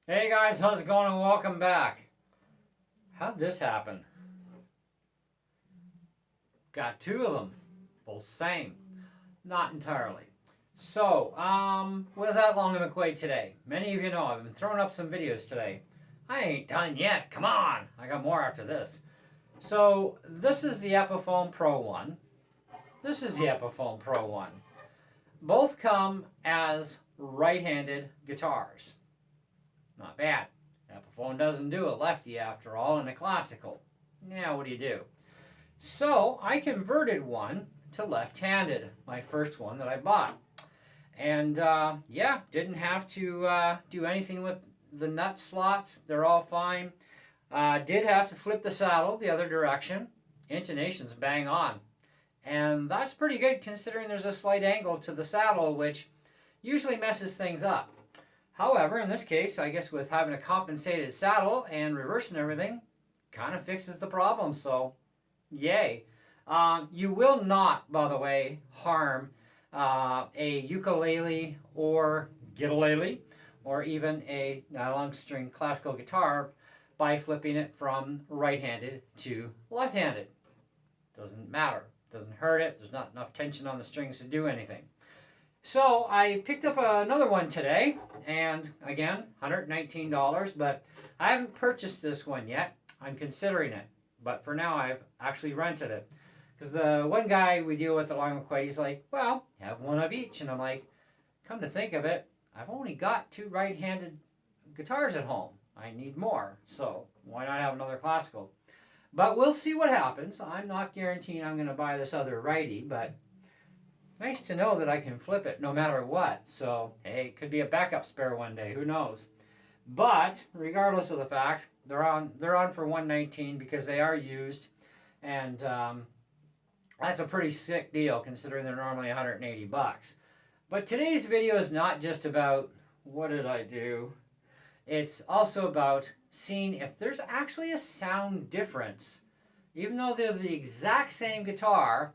Hey guys, how's it going and welcome back. How'd this happen? Got two of them, both same. Not entirely. So, was that long of a quay today? Many of you know I've been throwing up some videos today. I ain't done yet, come on! I got more after this. So, this is the Epiphone Pro-1. This is the Epiphone Pro-1. Both come as right-handed guitars. Not bad. Epiphone doesn't do a lefty after all in a classical. Now what do you do? So I converted one to left-handed, my first one that I bought. And yeah, didn't have to do anything with the nut slots. They're all fine. Did have to flip the saddle the other direction. Intonation's bang on. And that's pretty good considering there's a slight angle to the saddle, which usually messes things up. However, in this case, I guess with having a compensated saddle and reversing everything, kind of fixes the problem, so yay. You will not, by the way, harm a ukulele or guitarlele or even a nylon string classical guitar by flipping it from right-handed to left-handed. Doesn't matter. Doesn't hurt it. There's not enough tension on the strings to do anything. So I picked up another one today, and again, $119, but I haven't purchased this one yet. I'm considering it, but for now I've actually rented it. Because the one guy we deal with along the way, he's like, well, have one of each. And I'm like, come to think of it, I've only got two right-handed guitars at home. I need more, so why not have another classical? But we'll see what happens. I'm not guaranteeing I'm going to buy this other righty, but nice to know that I can flip it no matter what. So, hey, it could be a backup spare one day. Who knows? But regardless of the fact, they're on for $119 because they are used, and that's a pretty sick deal considering they're normally $180. But today's video is not just about what did I do. It's also about seeing if there's actually a sound difference, even though they're the exact same guitar.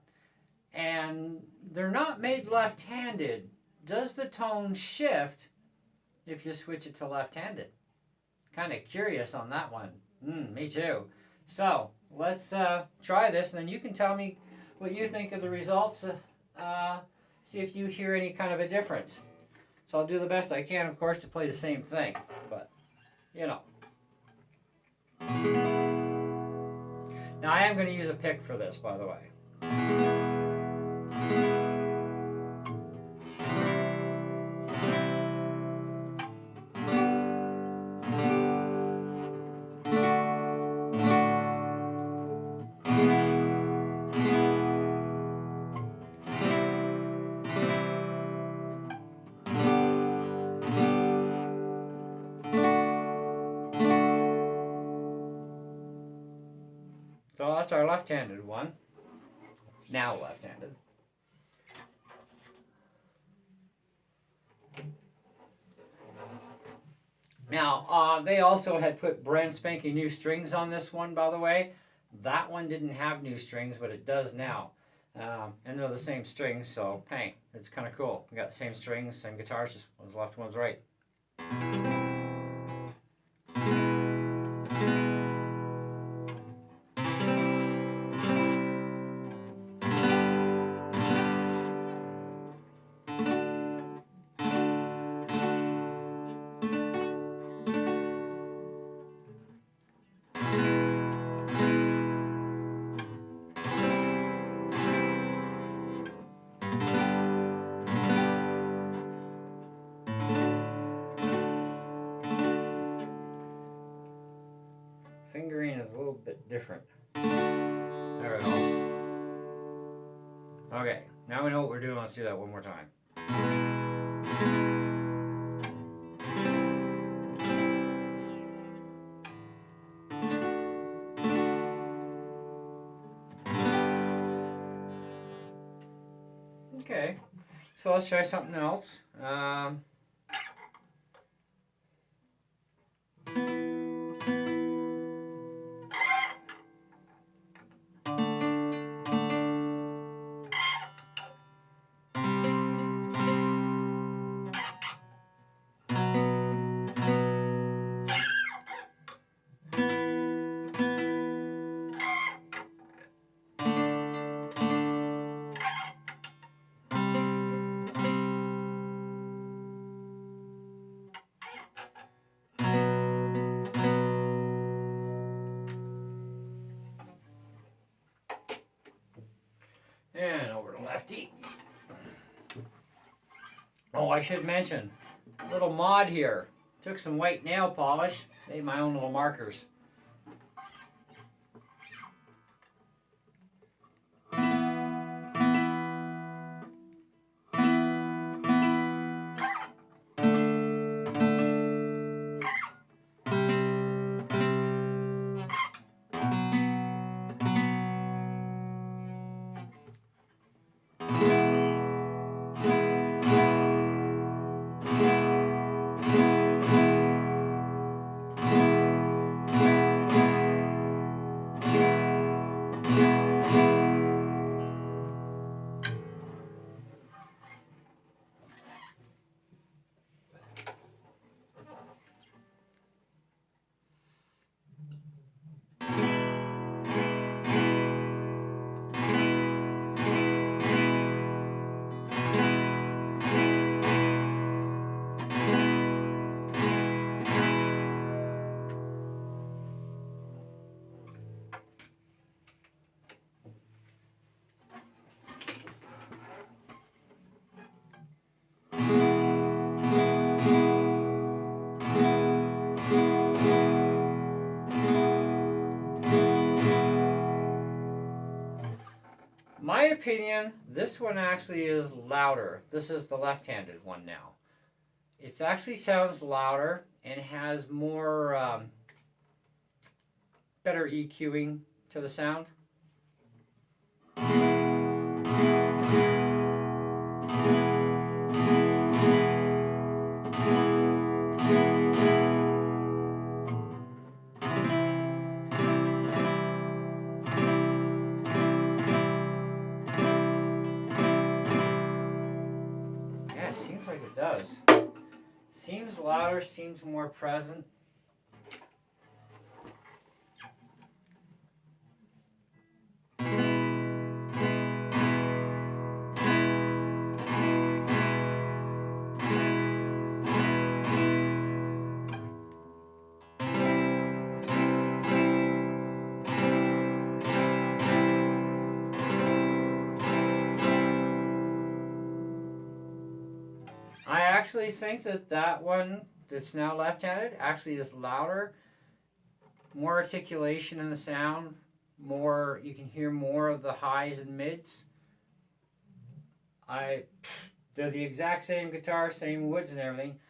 And they're not made left-handed. Does the tone shift if you switch it to left-handed? Kind of curious on that one. Me too. So let's try this, and then you can tell me what you think of the results. See if you hear any kind of a difference. So I'll do the best I can, of course, to play the same thing. But, you know. Now I am going to use a pick for this, by the way. So that's our left-handed one. Now left-handed. Now, they also had put brand spanking new strings on this one, by the way. That one didn't have new strings, but it does now. And they're the same strings, so hey, it's kind of cool. We got the same strings, same guitars, just one's left, one's right. Fingering is a little bit different. There we go. Okay, now we know what we're doing. Let's do that one more time. Okay, so let's try something else. lefty. Oh, I should mention, little mod here. Took some white nail polish, made my own little markers. My opinion, this one actually is louder. This is the left-handed one now. It actually sounds louder and has more better EQing to the sound. Seems like it does. Seems louder, seems more present. I actually think that one that's now left-handed actually is louder, more articulation in the sound, more, you can hear more of the highs and mids. They're the exact same guitar, same woods and everything.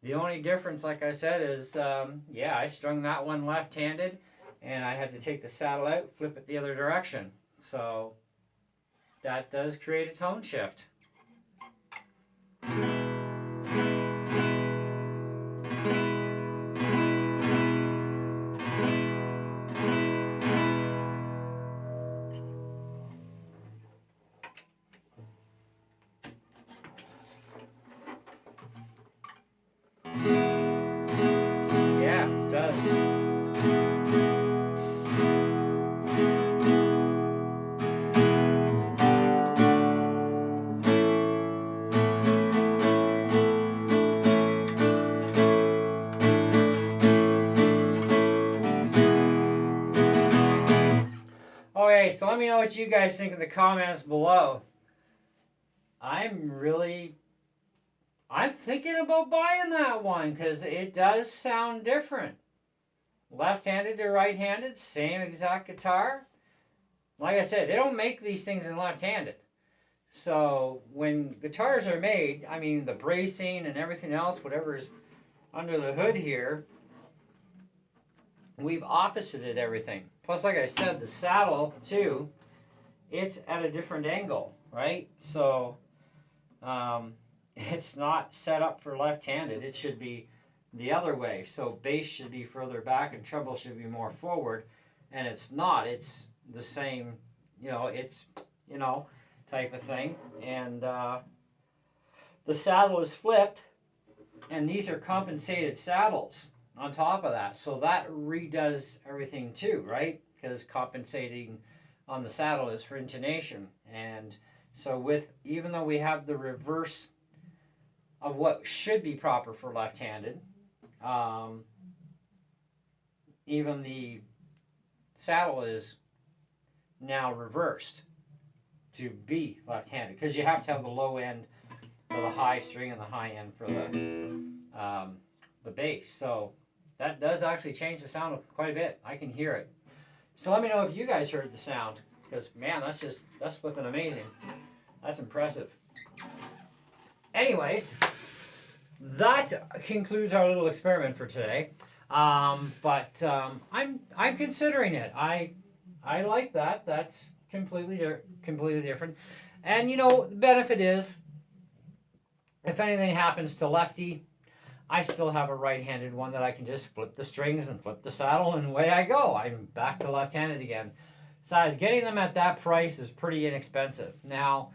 The only difference, like I said, is yeah, I strung that one left-handed and I had to take the saddle out, flip it the other direction. So that does create a tone shift. Yeah, it does. Okay, so let me know what you guys think in the comments below. I'm thinking about buying that one because it does sound different. Left-handed to right-handed, same exact guitar. Like I said, they don't make these things in left-handed. So when guitars are made, I mean the bracing and everything else, whatever's under the hood here, we've opposited everything. Plus, like I said, the saddle too, it's at a different angle, right? So it's not set up for left-handed. It should be the other way. So bass should be further back and treble should be more forward. And it's not. It's the same, type of thing. And the saddle is flipped. And these are compensated saddles on top of that. So that redoes everything too, right? Because compensating on the saddle is for intonation. And so even though we have the reverse of what should be proper for left-handed, even the saddle is now reversed to be left-handed, because you have to have the low end for the high string and the high end for the bass. So that does actually change the sound quite a bit. I can hear it. So let me know if you guys heard the sound, because man, that's flipping amazing. That's impressive. Anyways, that concludes our little experiment for today. I'm considering it. I like that. That's completely different. And you know, the benefit is, if anything happens to lefty, I still have a right-handed one that I can just flip the strings and flip the saddle, and away I go. I'm back to left-handed again. Besides, getting them at that price is pretty inexpensive. Now,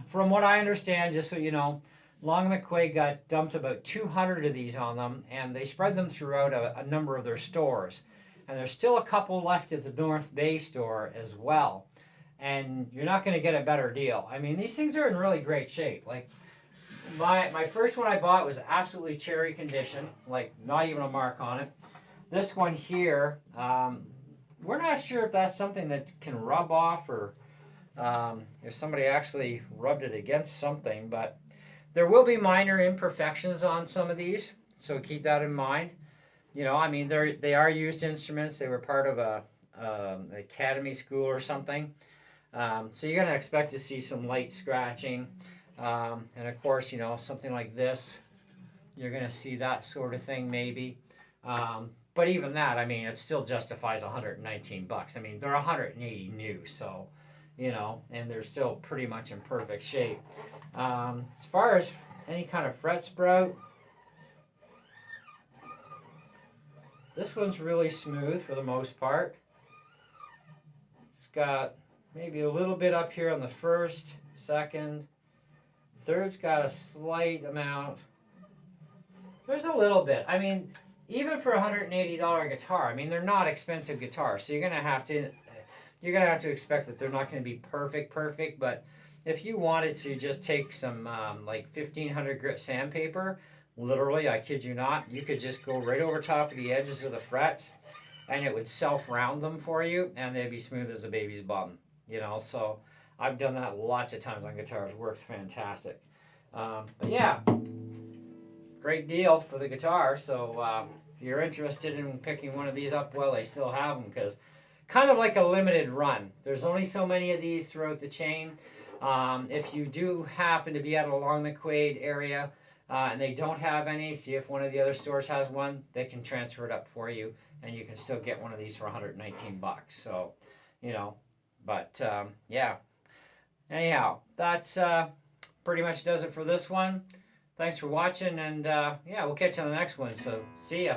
from what I understand, just so you know, Long & McQuaid got dumped about 200 of these on them, and they spread them throughout a number of their stores. And there's still a couple left at the North Bay store as well. And you're not going to get a better deal. I mean, these things are in really great shape. Like, my first one I bought was absolutely cherry condition, like not even a mark on it. This one here, we're not sure if that's something that can rub off, or if somebody actually rubbed it against something, but there will be minor imperfections on some of these, so keep that in mind. You know, I mean, they are used instruments. They were part of an academy school or something. So you're going to expect to see some light scratching. And of course, you know, something like this, you're going to see that sort of thing maybe. But even that, I mean, it still justifies $119. I mean, they're 180 new, so, you know, and they're still pretty much in perfect shape. As far as any kind of fret sprout, this one's really smooth for the most part. It's got maybe a little bit up here on the first, second. Third's got a slight amount. There's a little bit. I mean, even for a $180 guitar, I mean, they're not expensive guitars, so you're gonna have to expect that they're not gonna be perfect. But if you wanted to just take some like 1500 grit sandpaper, literally, I kid you not, you could just go right over top of the edges of the frets, and it would self-round them for you, and they'd be smooth as a baby's bum. You know, so I've done that lots of times on guitars. It works fantastic. But yeah, great deal for the guitar. So if you're interested in picking one of these up, well, they still have them, because kind of like a limited run. There's only so many of these throughout the chain. If you do happen to be at a Long McQuaid area and they don't have any, see if one of the other stores has one. They can transfer it up for you, and you can still get one of these for 119 bucks. So, you know, but yeah. Anyhow, that's pretty much does it for this one. Thanks for watching, and yeah, we'll catch you on the next one. So, see ya.